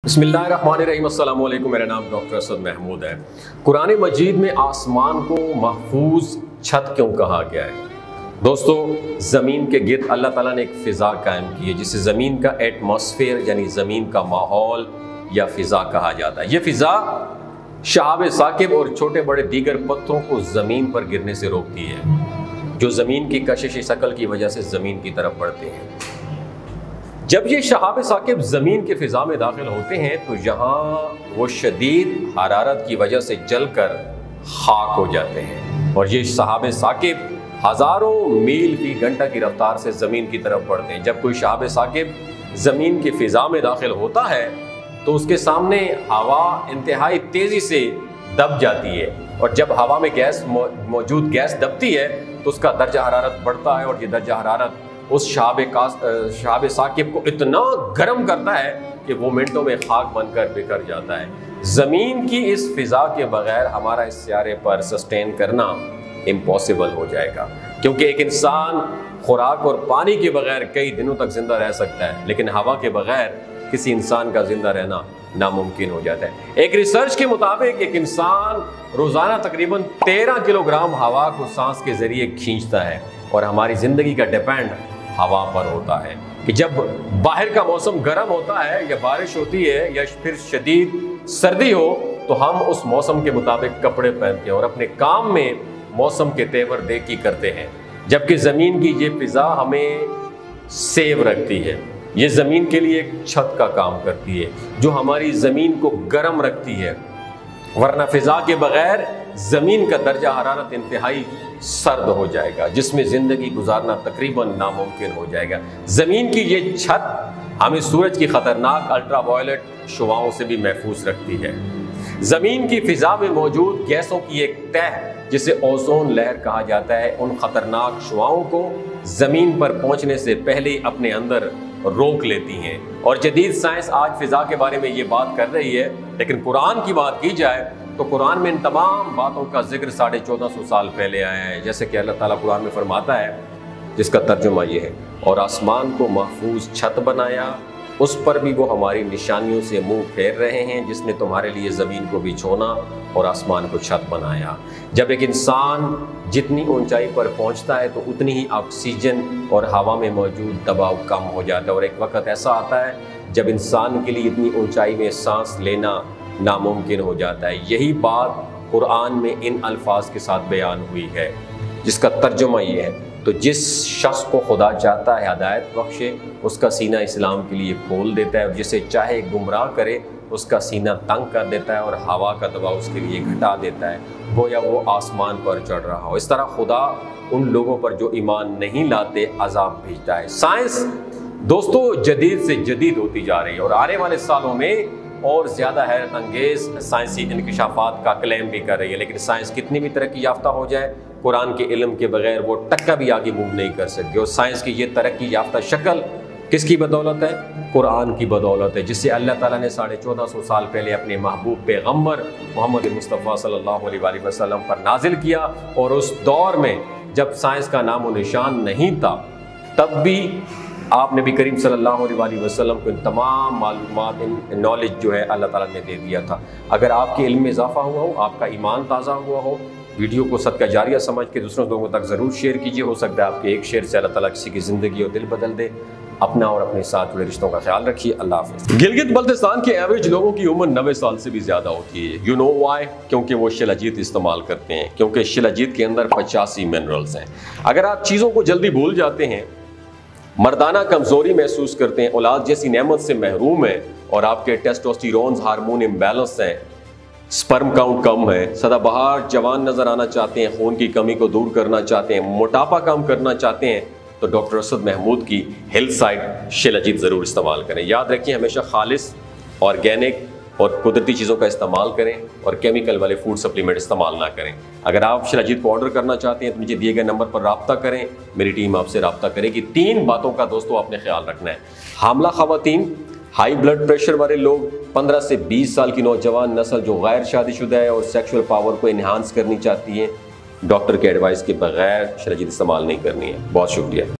بسم اللہ الرحمن الرحیم۔ السلام علیکم، میرا نام ڈاکٹر اسد محمود ہے۔ قرآن مجید میں آسمان کو محفوظ چھت کیوں کہا گیا ہے؟ دوستو، زمین کے گرد اللہ تعالیٰ نے ایک فضا قائم کی ہے جسے زمین کا ایٹماسفیئر یعنی زمین کا ماحول یا فضا کہا جاتا ہے۔ یہ فضا شہاب ثاقب اور چھوٹے بڑے دیگر پتھروں کو زمین پر گرنے سے روکتی ہے جو زمین کی کشش ثقل کی وجہ سے زمین کی طرف بڑھتے ہیں۔ جب یہ شہاب ثاقب زمین کے فضا میں داخل ہوتے ہیں تو یہاں وہ شدید حرارت کی وجہ سے جل کر خاک ہو جاتے ہیں، اور یہ شہاب ثاقب ہزاروں میل فی گھنٹہ کی رفتار سے زمین کی طرف بڑھتے ہیں۔ جب کوئی شہاب ثاقب زمین کے فضا میں داخل ہوتا ہے تو اس کے سامنے ہوا انتہائی تیزی سے دب جاتی ہے، اور جب ہوا میں موجود گیس دبتی ہے تو اس کا درجہ حرارت بڑھتا ہے، اور یہ درجہ حرارت اس شہاب ثاقب کو اتنا گرم کرتا ہے کہ وہ منٹوں میں خاک بن کر بکھر جاتا ہے۔ زمین کی اس فضا کے بغیر ہمارا اس سیارے پر سسٹین کرنا امپاسبل ہو جائے گا، کیونکہ ایک انسان خوراک اور پانی کے بغیر کئی دنوں تک زندہ رہ سکتا ہے، لیکن ہوا کے بغیر کسی انسان کا زندہ رہنا ناممکن ہو جاتا ہے۔ ایک ریسرچ کے مطابق ایک انسان روزانہ تقریباً 13 کلو گرام ہوا کو سانس کے ذریعے کھینچتا ہے، اور ہماری زندگی کا ڈیپینڈ ہوا پر ہوتا ہے کہ جب باہر کا موسم گرم ہوتا ہے یا بارش ہوتی ہے یا پھر شدید سردی ہو تو ہم اس موسم کے مطابق کپڑے پہنتے ہیں اور اپنے کام میں موسم کے تیور دیکھ کرتے ہیں، جبکہ زمین کی یہ فضا ہمیں سیو رکھتی ہے۔ یہ زمین کے لیے ایک چھت کا کام کرتی ہے جو ہماری زمین کو گرم رکھتی ہے، ورنہ فضا کے بغیر زمین کا درجہ حرارت انتہائی سرد ہو جائے گا، جس میں زندگی گزارنا تقریباً ناممکن ہو جائے گا۔ زمین کی یہ چھت ہمیں سورج کی خطرناک الٹرا وائلٹ شعاؤں سے بھی محفوظ رکھتی ہے۔ زمین کی فضا میں موجود گیسوں کی ایک تہ جسے اوزون لیئر کہا جاتا ہے ان خطرناک شعاؤں کو زمین پر پہنچنے سے پہلے اپنے اندر روک لیتی ہیں، اور جدید سائنس آج فضا کے بارے میں یہ بات کر رہی ہے، لیکن قرآن کی بات کی جائے تو قرآن میں ان تمام باتوں کا ذکر 1450 سال پہلے آیا ہے، جیسے کہ اللہ تعالیٰ قرآن میں فرماتا ہے، جس کا ترجمہ یہ ہے، اور آسمان کو محفوظ چھت بنایا، اس پر بھی وہ ہماری نشانیوں سے منہ پھیر رہے ہیں، جس نے تمہارے لیے زمین کو بھی چھونا اور آسمان کو چھت بنایا۔ جب ایک انسان جتنی اونچائی پر پہنچتا ہے تو اتنی ہی آکسیجن اور ہوا میں موجود دباؤ کم ہو جاتا ہے، اور ایک وقت ایسا آتا ہے جب انسان کے لیے اتنی اونچائی میں سانس لینا ناممکن ہو جاتا ہے۔ یہی بات قرآن میں ان الفاظ کے ساتھ بیان ہوئی ہے، جس کا ترجمہ یہ ہے، تو جس شخص کو خدا چاہتا ہے ہدایت بخشے، اس کا سینہ اسلام کے لیے کھول دیتا ہے، اور جسے چاہے گمراہ کرے اس کا سینہ تنگ کر دیتا ہے، اور ہوا کا دباؤ اس کے لیے گھٹا دیتا ہے، گویا وہ آسمان پر چڑھ رہا ہو۔ اس طرح خدا ان لوگوں پر جو ایمان نہیں لاتے عذاب بھیجتا ہے۔ سائنس دوستو جدید سے جدید ہوتی جا رہی ہے، اور آنے والے سالوں میں اور زیادہ حیرت انگیز سائنسی انکشافات کا کلیم بھی کر رہی ہے، لیکن سائنس کتنی بھی ترقی یافتہ ہو جائے، قرآن کے علم کے بغیر وہ ٹکا بھی آگے موو نہیں کر سکتی، اور سائنس کی یہ ترقی یافتہ شکل کس کی بدولت ہے؟ قرآن کی بدولت ہے، جس سے اللہ تعالیٰ نے 1450 سال پہلے اپنے محبوب پیغمبر محمد مصطفیٰ صلی اللہ علیہ وآلہ وسلم پر نازل کیا، اور اس دور میں جب سائنس کا نام و نشان نہیں تھا تب بھی آپ نبی کریم صلی اللہ علیہ وآلہ وسلم کو ان تمام معلومات نالج جو ہے اللہ تعالیٰ نے دے دیا تھا۔ اگر آپ کے علم میں اضافہ ہوا ہو، آپ کا ایمان تازہ ہوا ہو، ویڈیو کو صدقہ جاریہ سمجھ کے دوسروں لوگوں تک ضرور شیئر کیجیے، ہو سکتا ہے آپ کے ایک شیئر سے اللہ تعالیٰ کسی کی زندگی اور دل بدل دے۔ اپنا اور اپنے ساتھ جڑے رشتوں کا خیال رکھیے۔ اللہ حافظ۔ گلگت بلتستان کے ایوریج لوگوں کی عمر 90 سال سے بھی زیادہ ہوتی ہے۔ You know why? کیونکہ وہ شلاجیت استعمال کرتے ہیں، کیونکہ شلاجیت کے اندر 85 منرلز ہیں۔ اگر آپ چیزوں کو جلدی بھول جاتے ہیں، مردانہ کمزوری محسوس کرتے ہیں، اولاد جیسی نعمت سے محروم ہیں، اور آپ کے ٹیسٹوسٹیرونز ہارمون امبیلنس ہیں، سپرم کاؤنٹ کم ہے، سدا بہار جوان نظر آنا چاہتے ہیں، خون کی کمی کو دور کرنا چاہتے ہیں، موٹاپا کم کرنا چاہتے ہیں، تو ڈاکٹر اسد محمود کی ہیلتھ سائٹ شیلاجیت ضرور استعمال کریں۔ یاد رکھیں ہمیشہ خالص، آرگینک اور قدرتی چیزوں کا استعمال کریں، اور کیمیکل والے فوڈ سپلیمنٹ استعمال نہ کریں۔ اگر آپ شیلاجیت کو آرڈر کرنا چاہتے ہیں تو نیچے دیے گئے نمبر پر رابطہ کریں، میری ٹیم آپ سے رابطہ کرے گی۔ 3 باتوں کا دوستو آپ نے خیال رکھنا ہے: حاملہ خواتین، ہائی بلڈ پریشر والے لوگ، 15 سے 20 سال کی نوجوان نسل جو غیر شادی شدہ ہے اور سیکشول پاور کو انہانس کرنی چاہتی ہے، ڈاکٹر کے ایڈوائس کے بغیر شیلاجیت استعمال نہیں کرنی ہے۔ بہت شکریہ۔